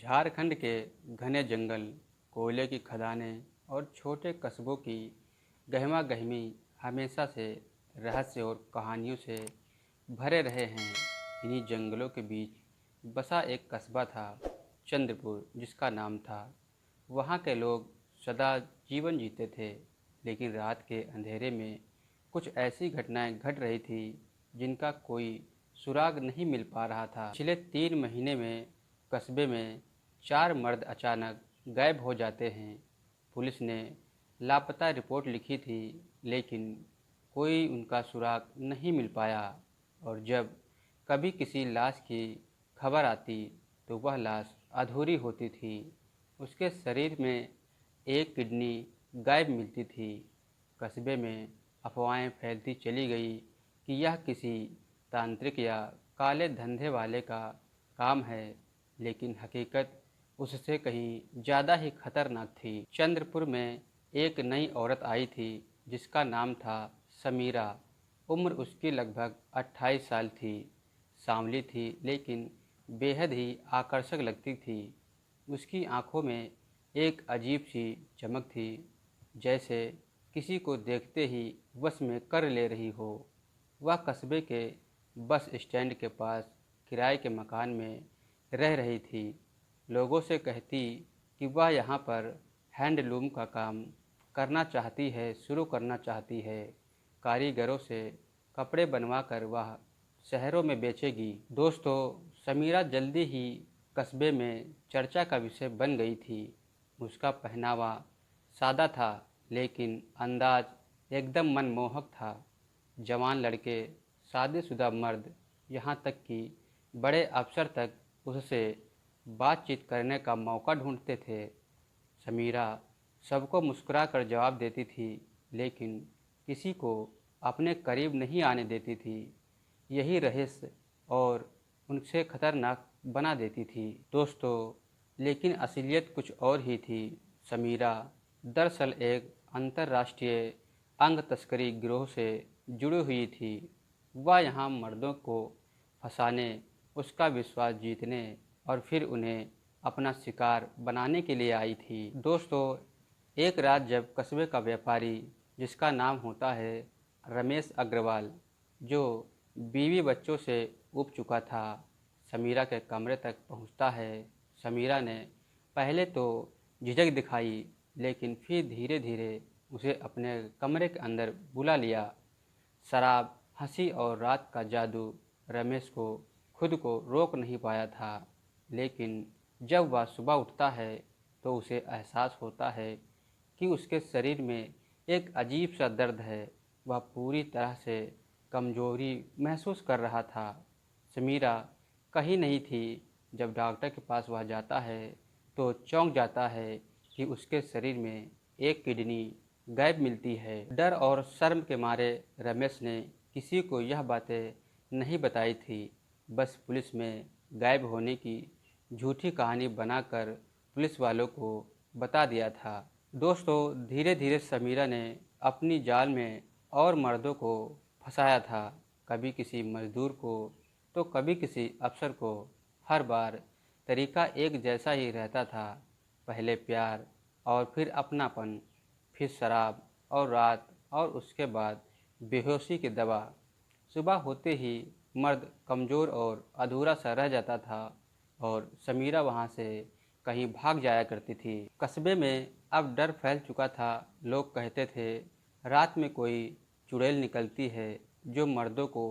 झारखंड के घने जंगल, कोयले की खदानें और छोटे कस्बों की गहमा गहमी हमेशा से रहस्य और कहानियों से भरे रहे हैं। इन्हीं जंगलों के बीच बसा एक कस्बा था, चंद्रपुर, जिसका नाम था। वहाँ के लोग सदा जीवन जीते थे, लेकिन रात के अंधेरे में कुछ ऐसी घटनाएं घट रही थी जिनका कोई सुराग नहीं मिल पा रहा था। पिछले 3 महीने में कस्बे में 4 मर्द अचानक गायब हो जाते हैं। पुलिस ने लापता रिपोर्ट लिखी थी, लेकिन कोई उनका सुराग नहीं मिल पाया। और जब कभी किसी लाश की खबर आती तो वह लाश अधूरी होती थी। उसके शरीर में एक किडनी गायब मिलती थी। कस्बे में अफवाहें फैलती चली गई कि यह किसी तांत्रिक या काले धंधे वाले का काम है, लेकिन हकीकत उससे कहीं ज़्यादा ही खतरनाक थी। चंद्रपुर में एक नई औरत आई थी जिसका नाम था समीरा। उम्र उसकी लगभग 28 साल थी। सांवली थी, लेकिन बेहद ही आकर्षक लगती थी। उसकी आंखों में एक अजीब सी चमक थी, जैसे किसी को देखते ही वश में कर ले रही हो। वह कस्बे के बस स्टैंड के पास किराए के मकान में रह रही थी। लोगों से कहती कि वह यहाँ पर हैंडलूम का काम शुरू करना चाहती है। कारीगरों से कपड़े बनवाकर वह शहरों में बेचेगी। दोस्तों, समीरा जल्दी ही कस्बे में चर्चा का विषय बन गई थी। उसका पहनावा सादा था, लेकिन अंदाज एकदम मनमोहक था। जवान लड़के, शादीशुदा मर्द, यहाँ तक कि बड़े अफसर तक उससे बातचीत करने का मौका ढूंढते थे। समीरा सबको मुस्कुरा कर जवाब देती थी, लेकिन किसी को अपने करीब नहीं आने देती थी। यही रहस्य और उनसे खतरनाक बना देती थी। दोस्तों, लेकिन असलियत कुछ और ही थी। समीरा दरअसल एक अंतर्राष्ट्रीय अंग तस्करी गिरोह से जुड़ी हुई थी। वह यहाँ मर्दों को फंसाने, उसका विश्वास जीतने और फिर उन्हें अपना शिकार बनाने के लिए आई थी। दोस्तों, एक रात जब कस्बे का व्यापारी, जिसका नाम होता है रमेश अग्रवाल, जो बीवी बच्चों से ऊब चुका था, समीरा के कमरे तक पहुंचता है। समीरा ने पहले तो झिझक दिखाई, लेकिन फिर धीरे धीरे उसे अपने कमरे के अंदर बुला लिया। शराब, हंसी और रात का जादू रमेश को खुद को रोक नहीं पाया था। लेकिन जब वह सुबह उठता है तो उसे एहसास होता है कि उसके शरीर में एक अजीब सा दर्द है। वह पूरी तरह से कमजोरी महसूस कर रहा था। समीरा कहीं नहीं थी। जब डॉक्टर के पास वह जाता है तो चौंक जाता है कि उसके शरीर में एक किडनी गायब मिलती है। डर और शर्म के मारे रमेश ने किसी को यह बातें नहीं बताई थी। बस पुलिस में गायब होने की झूठी कहानी बनाकर पुलिस वालों को बता दिया था। दोस्तों, धीरे धीरे समीरा ने अपनी जाल में और मर्दों को फंसाया था। कभी किसी मजदूर को तो कभी किसी अफसर को। हर बार तरीका एक जैसा ही रहता था। पहले प्यार और फिर अपनापन, फिर शराब और रात, और उसके बाद बेहोशी की दवा। सुबह होते ही मर्द कमज़ोर और अधूरा सा रह जाता था और समीरा वहाँ से कहीं भाग जाया करती थी। कस्बे में अब डर फैल चुका था। लोग कहते थे रात में कोई चुड़ैल निकलती है जो मर्दों को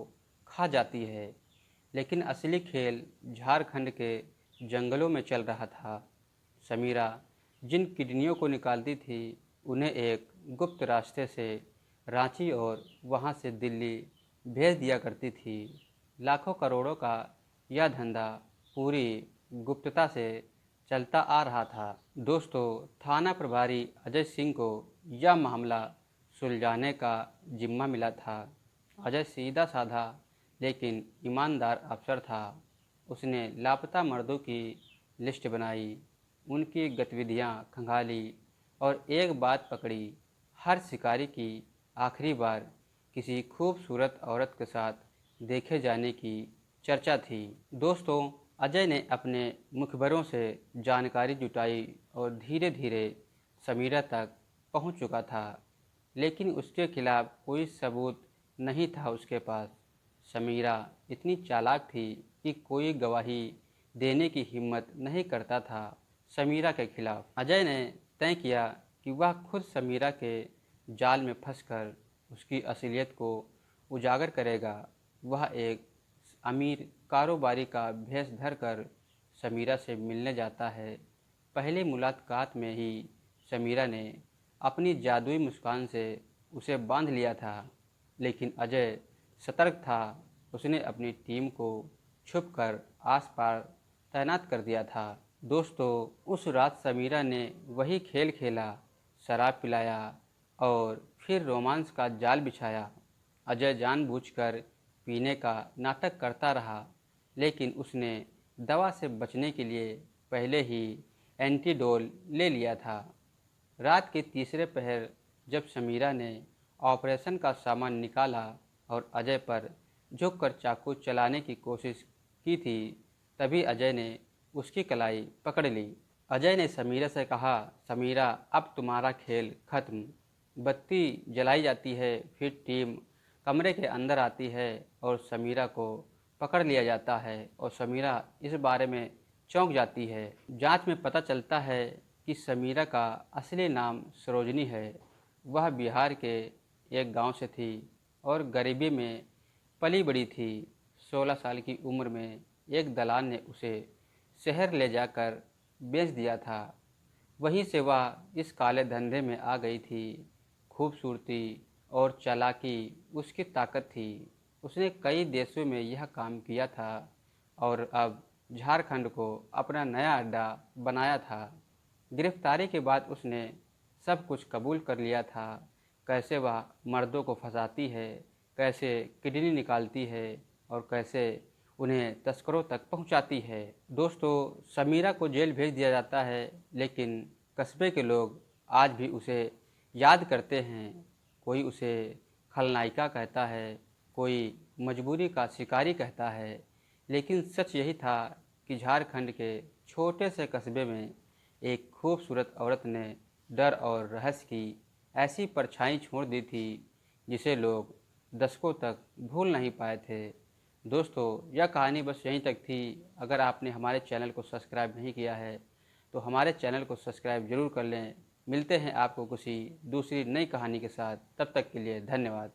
खा जाती है। लेकिन असली खेल झारखंड के जंगलों में चल रहा था। समीरा जिन किडनियों को निकालती थी, उन्हें एक गुप्त रास्ते से रांची और वहां से दिल्ली भेज दिया करती थी। लाखों करोड़ों का यह धंधा पूरी गुप्तता से चलता आ रहा था। दोस्तों, थाना प्रभारी अजय सिंह को यह मामला सुलझाने का जिम्मा मिला था। अजय सीधा साधा लेकिन ईमानदार अफसर था। उसने लापता मर्दों की लिस्ट बनाई, उनकी गतिविधियां खंगाली और एक बात पकड़ी। हर शिकारी की आखिरी बार किसी खूबसूरत औरत के साथ देखे जाने की चर्चा थी। दोस्तों, अजय ने अपने मुखबरों से जानकारी जुटाई और धीरे धीरे समीरा तक पहुंच चुका था, लेकिन उसके खिलाफ कोई सबूत नहीं था उसके पास। समीरा इतनी चालाक थी कि कोई गवाही देने की हिम्मत नहीं करता था समीरा के खिलाफ। अजय ने तय किया कि वह खुद समीरा के जाल में फंसकर उसकी असलियत को उजागर करेगा। वह एक अमीर कारोबारी का भेष धरकर समीरा से मिलने जाता है। पहली मुलाकात में ही समीरा ने अपनी जादुई मुस्कान से उसे बांध लिया था, लेकिन अजय सतर्क था। उसने अपनी टीम को छुपकर आसपास तैनात कर दिया था। दोस्तों, उस रात समीरा ने वही खेल खेला, शराब पिलाया और फिर रोमांस का जाल बिछाया। अजय जानबूझकर पीने का नाटक करता रहा, लेकिन उसने दवा से बचने के लिए पहले ही एंटीडोल ले लिया था। रात के तीसरे पहर जब समीरा ने ऑपरेशन का सामान निकाला और अजय पर झुककर चाकू चलाने की कोशिश की थी, तभी अजय ने उसकी कलाई पकड़ ली। अजय ने समीरा से कहा, समीरा, अब तुम्हारा खेल खत्म। बत्ती जलाई जाती है, फिर टीम कमरे के अंदर आती है और समीरा को पकड़ लिया जाता है और समीरा इस बारे में चौंक जाती है। जांच में पता चलता है कि समीरा का असली नाम सरोजनी है। वह बिहार के एक गांव से थी और गरीबी में पली बड़ी थी। 16 साल की उम्र में एक दलाल ने उसे शहर ले जाकर बेच दिया था। वहीं से वह इस काले धंधे में आ गई थी। खूबसूरती और चालाकी उसकी ताकत थी। उसने कई देशों में यह काम किया था और अब झारखंड को अपना नया अड्डा बनाया था। गिरफ्तारी के बाद उसने सब कुछ कबूल कर लिया था। कैसे वह मर्दों को फंसाती है, कैसे किडनी निकालती है और कैसे उन्हें तस्करों तक पहुंचाती है। दोस्तों, समीरा को जेल भेज दिया जाता है, लेकिन कस्बे के लोग आज भी उसे याद करते हैं। कोई उसे खलनायिका कहता है, कोई मजबूरी का शिकारी कहता है, लेकिन सच यही था कि झारखंड के छोटे से कस्बे में एक खूबसूरत औरत ने डर और रहस्य की ऐसी परछाई छोड़ दी थी जिसे लोग दशकों तक भूल नहीं पाए थे। दोस्तों, यह कहानी बस यहीं तक थी। अगर आपने हमारे चैनल को सब्सक्राइब नहीं किया है तो हमारे चैनल को सब्सक्राइब ज़रूर कर लें। मिलते हैं आपको किसी दूसरी नई कहानी के साथ। तब तक के लिए धन्यवाद।